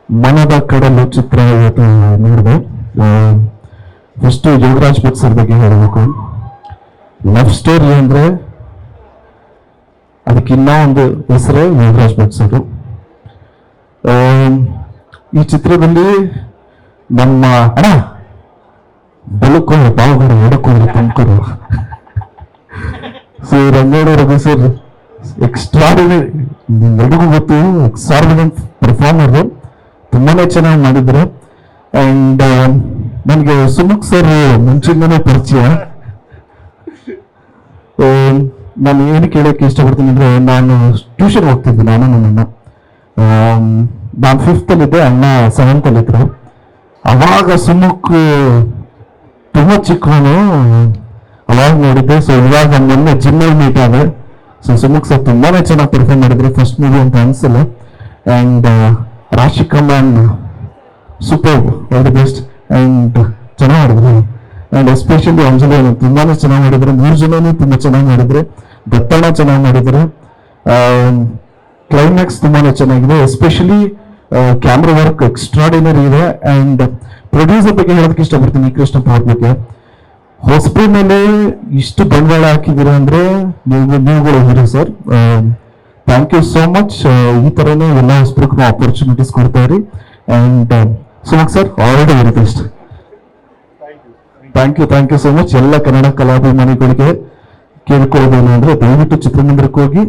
ಮನದ ಕಡಲು ಚಿತ್ರ ಇವತ್ತು ನೋಡಿದೆ. ಫಸ್ಟ್ ಯೋಗರಾಜ್ ಭಟ್ ಸರ್ ಬಗ್ಗೆ ಹೇಳಬೇಕು. ಲವ್ ಸ್ಟೋರಿ ಅಂದ್ರೆ ಅದಕ್ಕಿನ್ನ ಒಂದು ಹೆಸರೇ ಯೋಗರಾಜ್ ಭಟ್ ಸರ್. ಈ ಚಿತ್ರದಲ್ಲಿ ನಮ್ಮ ಅಣ್ಣ ಬೆಳಕೋರು ಬಾವುಗಳು ಎಡಕೋರು ತುಮಕೂರು ಸೊ ರಂಗೇಣ ರಘು ಸರ್ ಎಕ್ಸ್ಟ್ರಾರ್ಡಿನರಿ, ಎಲ್ರಿಗೂ ಗೊತ್ತು ಎಕ್ಸ್ಟ್ರಾರ್ಡಿನರಿ ಪರ್ಫಾರ್ಮರ್, ತುಂಬಾನೇ ಚೆನ್ನಾಗಿ ಮಾಡಿದ್ರು. ಅಂಡ್ ನನಗೆ ಸುಮುಖ್ ಸರ್ ಮುಂಚಿಂದನೇ ಪರಿಚಯ. ನಾನು ಏನು ಕೇಳಕ್ಕೆ ಇಷ್ಟಪಡ್ತೀನಿ ಅಂದ್ರೆ, ನಾನು ಟ್ಯೂಷನ್ ಹೋಗ್ತಿದ್ದೆ. ನಾನು 5th ಅಲ್ಲಿದ್ದೆ, ಅಣ್ಣ 7th ಅಲ್ಲಿದ್ರು. ಅವಾಗ ಸುಮುಖ್ ತುಂಬಾ ಚಿಕ್ಕವನು, ಅವಾಗ ನೋಡಿದ್ದೆ. ಸೊ ಇವಾಗ ಮೊನ್ನೆ ಜಿಮ್ಮಲ್ಲಿ ಮೀಟ್ ಆದ. ಸೊ ಸುಮುಖ್ ಸರ್ ತುಂಬಾನೇ ಚೆನ್ನಾಗಿ ಪರ್ಫಾರ್ಮ್ ಮಾಡಿದ್ರು, ಫಸ್ಟ್ ಮೂವಿ ಅಂತ ಅನ್ಸಲ್ಲ. And Rashika ma'am super, all the best. And ಚೆನ್ನಾಗಿ ಮಾಡಿದ್ರು. ಅಂಡ್ ಎಸ್ಪೆಷಲಿ ಅಂಜಲಿ ತುಂಬಾನೇ ಚೆನ್ನಾಗಿ ಮಾಡಿದ್ರು. 3 ಜನನು ತುಂಬಾ ಚೆನ್ನಾಗಿ ಮಾಡಿದ್ರು. ದತ್ತಣ್ಣ ಚೆನ್ನಾಗಿ ಮಾಡಿದ್ರು. ಕ್ಲೈಮ್ಯಾಕ್ಸ್ ತುಂಬಾನೇ ಚೆನ್ನಾಗಿದೆ. ಎಸ್ಪೆಷಲಿ ಕ್ಯಾಮ್ರಾ ವರ್ಕ್ ಎಕ್ಸ್ಟ್ರಾಡಿನರಿ ಇದೆ. ಅಂಡ್ ಪ್ರೊಡ್ಯೂಸರ್ ಬಗ್ಗೆ ಹೇಳೋದಕ್ಕೆ ಇಷ್ಟಪಡ್ತೀನಿ, ಕೃಷ್ಣಪ್ಪ ಅವ್ರ ಬಗ್ಗೆ. ಹೊಸಬ್ರ ಮೇಲೆ ಇಷ್ಟು ಬಂಡವಾಳ ಹಾಕಿದ್ದೀರಾ ಅಂದ್ರೆ ನೀವುಗಳು hero sir. Thank you so much. ಈ ತರನೇ ಎಲ್ಲ ಹೊಸಬ್ರಿಗೂ ಆಪರ್ಚುನಿಟೀಸ್ ಕೊಡ್ತಾ ಇರಿ. And Sumukh sir, all the very best. Thank you so much. ಎಲ್ಲ ಕನ್ನಡ ಕಲಾಭಿಮಾನಿಗಳಿಗೆ ಕೇಳ್ಕೊಳ್ಳೋದೇನು ಅಂದ್ರೆ, ದಯವಿಟ್ಟು ಚಿತ್ರಮಂದಿರಕ್ಕೆ ಹೋಗಿ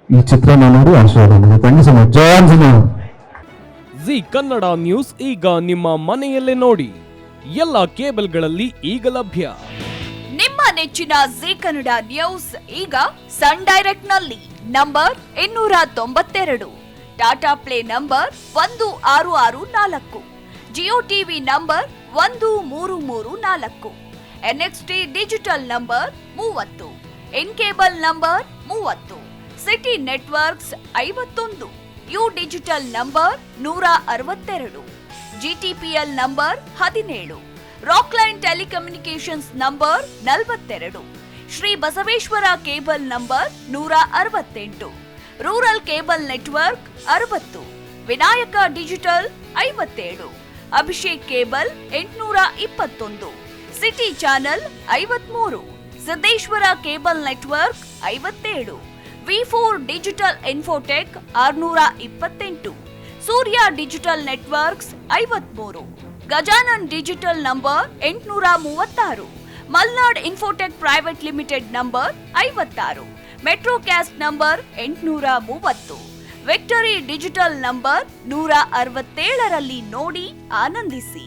ಈ ಚಿತ್ರ ನೋಡಿ ಆಶೀರ್ವಾದ ಮಾಡಿ. Thank you so much. ಜಯ ಆಂಜನೇಯ. ಜಿ ಕನ್ನಡ ನ್ಯೂಸ್ ಈಗ ನಿಮ್ಮ ಮನೆಯಲ್ಲೇ ನೋಡಿ. ಎಲ್ಲ ಕೇಬಲ್ಗಳಲ್ಲಿ ಈಗ ಲಭ್ಯ. ನಿಮ್ಮ ನೆಚ್ಚಿನ ಜಿ ಕನ್ನಡ ನ್ಯೂಸ್ ಈಗ ಸನ್ ಡೈರೆಕ್ಟ್ ನಲ್ಲಿ number 292, Tata play number 1664, Jio TV number 1334, NXT digital number 30, in cable number 30, city networks 51, U digital number 162, GTPL number 17, Rockline telecommunications number 42, Shri Basaveshwara cable number 168, rural cable network 60, Vinayaka digital 57, Abhishek cable 821, city channel 53, Siddeshwara cable network 57, V4 digital Infotech 628, Surya digital networks 53, Gajanan digital number 836, Malnad infotech private limited number 56, Metrocast number 830, victory digital number 167ರಲ್ಲಿ ನೋಡಿ ಆನಂದಿಸಿ.